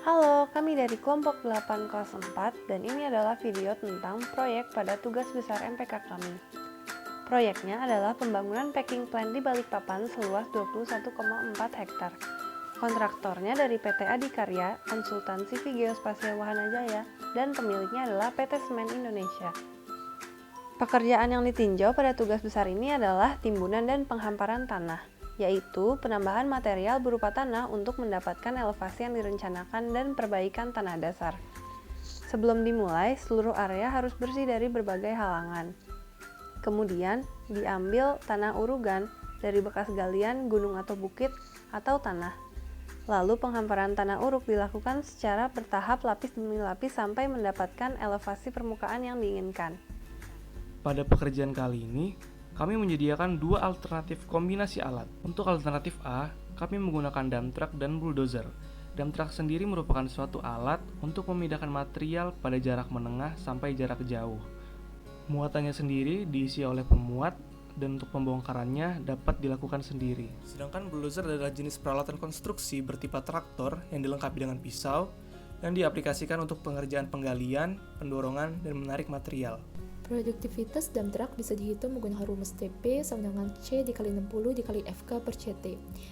Halo, kami dari kelompok 8 kelas 4 dan ini adalah video tentang proyek pada tugas besar MPK kami. Proyeknya adalah pembangunan packing plant di Balikpapan seluas 21,4 hektar. Kontraktornya dari PT Adikarya, konsultan CV Geospasial Wahana Jaya, dan pemiliknya adalah PT Semen Indonesia. Pekerjaan yang ditinjau pada tugas besar ini adalah timbunan dan penghamparan tanah, yaitu penambahan material berupa tanah untuk mendapatkan elevasi yang direncanakan dan perbaikan tanah dasar. Sebelum dimulai, seluruh area harus bersih dari berbagai halangan. Kemudian, diambil tanah urugan dari bekas galian, gunung atau bukit, atau tanah. Lalu penghamparan tanah uruk dilakukan secara bertahap lapis demi lapis sampai mendapatkan elevasi permukaan yang diinginkan. Pada pekerjaan kali ini, kami menyediakan dua alternatif kombinasi alat. Untuk alternatif A, kami menggunakan dump truck dan bulldozer. Dump truck sendiri merupakan suatu alat untuk memindahkan material pada jarak menengah sampai jarak jauh. Muatannya sendiri diisi oleh pemuat dan untuk pembongkarannya dapat dilakukan sendiri. Sedangkan bulldozer adalah jenis peralatan konstruksi bertipe traktor yang dilengkapi dengan pisau yang diaplikasikan untuk pengerjaan penggalian, pendorongan, dan menarik material. Produktivitas dump truck bisa dihitung menggunakan rumus TP sama dengan C dikali 60 dikali FK per CT.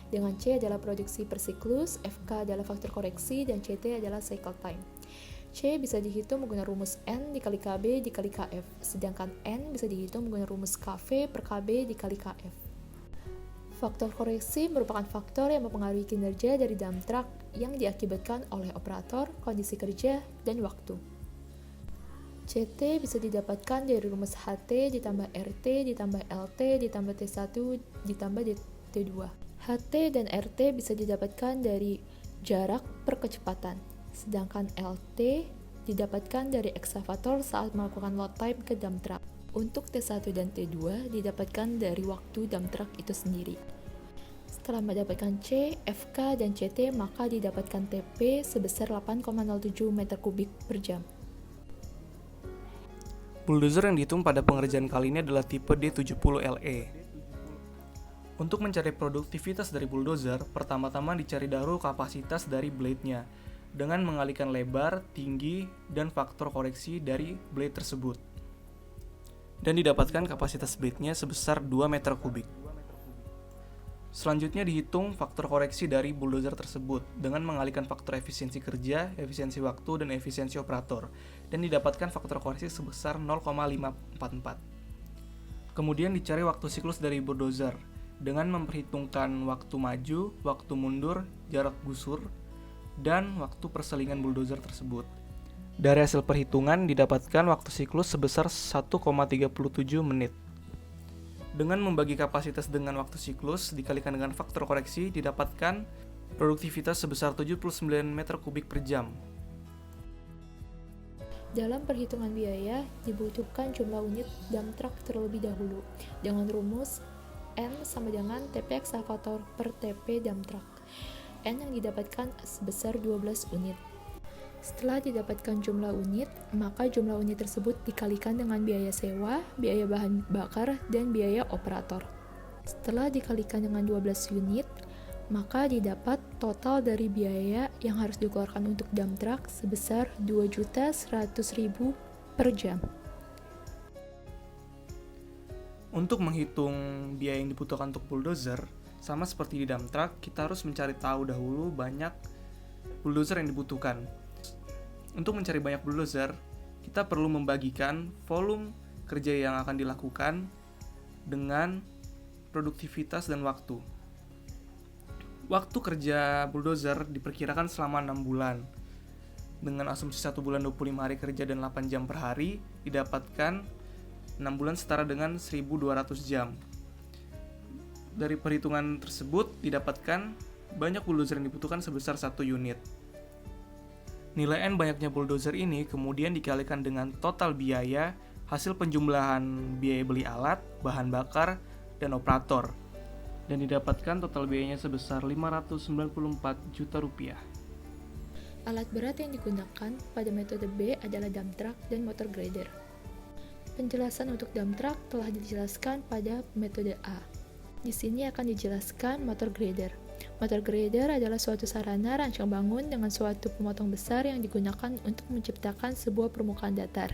Dengan C adalah produksi per siklus, FK adalah faktor koreksi, dan CT adalah cycle time. C bisa dihitung menggunakan rumus N dikali KB dikali KF, sedangkan N bisa dihitung menggunakan rumus KV per KB dikali KF. Faktor koreksi merupakan faktor yang mempengaruhi kinerja dari dump truck yang diakibatkan oleh operator, kondisi kerja, dan waktu. CT bisa didapatkan dari rumus HT ditambah RT ditambah LT ditambah T1 ditambah T2. HT dan RT bisa didapatkan dari jarak per kecepatan, sedangkan LT didapatkan dari ekskavator saat melakukan load time ke dump truck. Untuk T1 dan T2 didapatkan dari waktu dump truck itu sendiri. Setelah mendapatkan C, FK, dan CT, maka didapatkan TP sebesar 8,07 meter kubik per jam. Bulldozer yang dihitung pada pengerjaan kali ini adalah tipe D70LE. Untuk mencari produktivitas dari bulldozer, pertama-tama dicari dahulu kapasitas dari blade-nya dengan mengalihkan lebar, tinggi, dan faktor koreksi dari blade tersebut. Dan didapatkan kapasitas blade-nya sebesar 2 meter kubik. Selanjutnya dihitung faktor koreksi dari bulldozer tersebut dengan mengalihkan faktor efisiensi kerja, efisiensi waktu, dan efisiensi operator, dan didapatkan faktor koreksi sebesar 0,544. Kemudian dicari waktu siklus dari bulldozer dengan memperhitungkan waktu maju, waktu mundur, jarak gusur, dan waktu perselingan bulldozer tersebut. Dari hasil perhitungan didapatkan waktu siklus sebesar 1,37 menit. Dengan membagi kapasitas dengan waktu siklus dikalikan dengan faktor koreksi didapatkan produktivitas sebesar 79 meter kubik per jam. Dalam perhitungan biaya, dibutuhkan jumlah unit dump truck terlebih dahulu dengan rumus N sama dengan TP ekskavator per TP dump truck. N yang didapatkan sebesar 12 unit. Setelah didapatkan jumlah unit, maka jumlah unit tersebut dikalikan dengan biaya sewa, biaya bahan bakar, dan biaya operator. Setelah dikalikan dengan 12 unit, maka didapat total dari biaya yang harus dikeluarkan untuk dump truck sebesar 2.100.000 per jam. Untuk menghitung biaya yang dibutuhkan untuk bulldozer, sama seperti di dump truck, kita harus mencari tahu dahulu banyak bulldozer yang dibutuhkan. Untuk mencari banyak bulldozer, kita perlu membagikan volume kerja yang akan dilakukan dengan produktivitas dan waktu. Waktu kerja bulldozer diperkirakan selama 6 bulan. Dengan asumsi 1 bulan 25 hari kerja dan 8 jam per hari, didapatkan 6 bulan setara dengan 1.200 jam. Dari perhitungan tersebut, didapatkan banyak bulldozer yang dibutuhkan sebesar 1 unit. Nilai N banyaknya bulldozer ini kemudian dikalikan dengan total biaya hasil penjumlahan biaya beli alat, bahan bakar, dan operator, dan didapatkan total biayanya sebesar 594 juta rupiah. Alat berat yang digunakan pada metode B adalah dump truck dan motor grader. Penjelasan untuk dump truck telah dijelaskan pada metode A. Di sini akan dijelaskan motor grader. Motor grader adalah suatu sarana rancang bangun dengan suatu pemotong besar yang digunakan untuk menciptakan sebuah permukaan datar.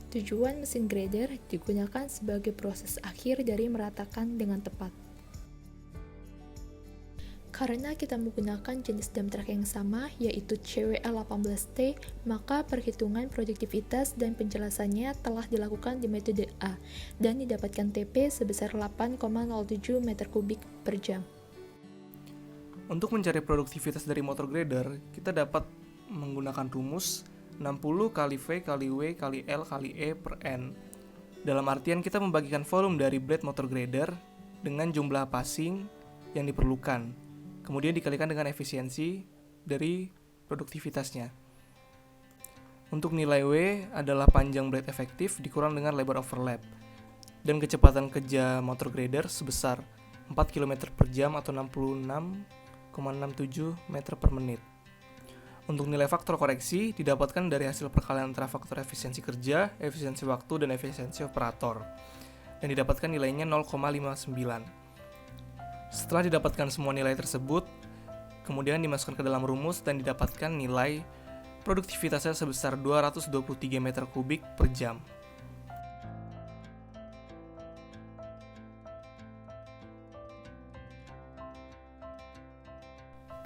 Tujuan mesin grader digunakan sebagai proses akhir dari meratakan dengan tepat. Karena kita menggunakan jenis dump truck yang sama, yaitu CWL18T, maka perhitungan produktivitas dan penjelasannya telah dilakukan di metode A, dan didapatkan TP sebesar 8,07 meter kubik per jam. Untuk mencari produktivitas dari motor grader, kita dapat menggunakan rumus 60 kali V kali W kali L kali E per N. Dalam artian kita membagikan volume dari blade motor grader dengan jumlah passing yang diperlukan, kemudian dikalikan dengan efisiensi dari produktivitasnya. Untuk nilai W adalah panjang blade efektif dikurang dengan lebar overlap, dan kecepatan kerja motor grader sebesar 4 km per jam atau 66,67 meter per menit. Untuk nilai faktor koreksi didapatkan dari hasil perkalian antara faktor efisiensi kerja, efisiensi waktu, dan efisiensi operator, dan didapatkan nilainya 0,59. Setelah didapatkan semua nilai tersebut, kemudian dimasukkan ke dalam rumus dan didapatkan nilai produktivitasnya sebesar 223 meter kubik per jam.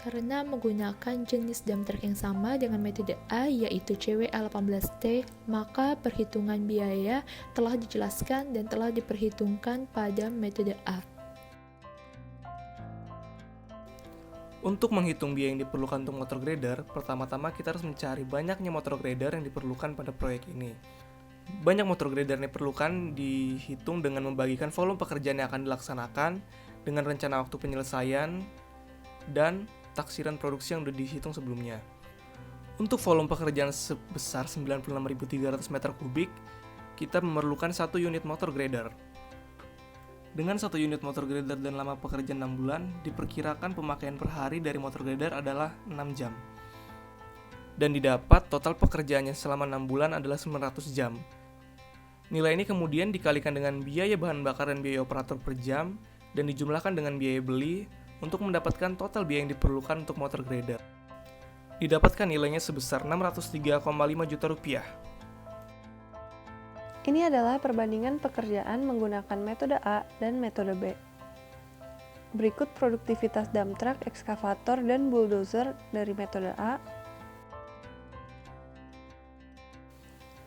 Karena menggunakan jenis dump truck yang sama dengan metode A, yaitu CWL18T, maka perhitungan biaya telah dijelaskan dan telah diperhitungkan pada metode A. Untuk menghitung biaya yang diperlukan untuk motor grader, pertama-tama kita harus mencari banyaknya motor grader yang diperlukan pada proyek ini. Banyak motor grader yang diperlukan dihitung dengan membagikan volume pekerjaan yang akan dilaksanakan dengan rencana waktu penyelesaian dan taksiran produksi yang sudah dihitung sebelumnya. Untuk volume pekerjaan sebesar 96.300 meter kubik, kita memerlukan 1 unit motor grader. Dengan 1 unit motor grader dan lama pekerjaan 6 bulan, diperkirakan pemakaian per hari dari motor grader adalah 6 jam. Dan didapat total pekerjaannya selama 6 bulan adalah 900 jam. Nilai ini kemudian dikalikan dengan biaya bahan bakar dan biaya operator per jam, dan dijumlahkan dengan biaya beli untuk mendapatkan total biaya yang diperlukan untuk motor grader. Didapatkan nilainya sebesar 603,5 juta rupiah. Ini adalah perbandingan pekerjaan menggunakan metode A dan metode B. Berikut produktivitas dump truck, ekskavator, dan bulldozer dari metode A.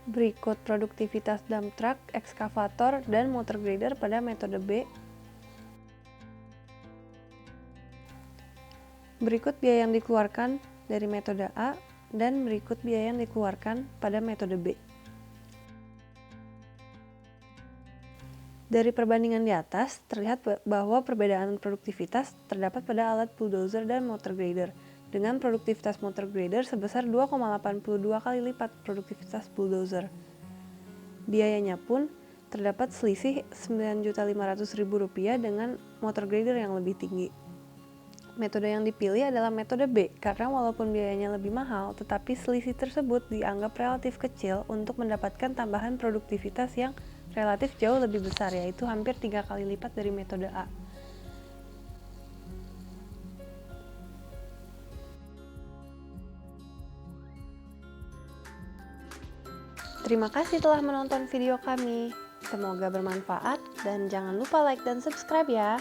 Berikut produktivitas dump truck, ekskavator, dan motor grader pada metode B. Berikut biaya yang dikeluarkan dari metode A, dan berikut biaya yang dikeluarkan pada metode B. Dari perbandingan di atas, terlihat bahwa perbedaan produktivitas terdapat pada alat bulldozer dan motor grader, dengan produktivitas motor grader sebesar 2,82 kali lipat produktivitas bulldozer. Biayanya pun terdapat selisih Rp9.500.000 dengan motor grader yang lebih tinggi. Metode yang dipilih adalah metode B, karena walaupun biayanya lebih mahal, tetapi selisih tersebut dianggap relatif kecil untuk mendapatkan tambahan produktivitas yang relatif jauh lebih besar, yaitu hampir 3 kali lipat dari metode A. Terima kasih telah menonton video kami. Semoga bermanfaat dan jangan lupa like dan subscribe ya.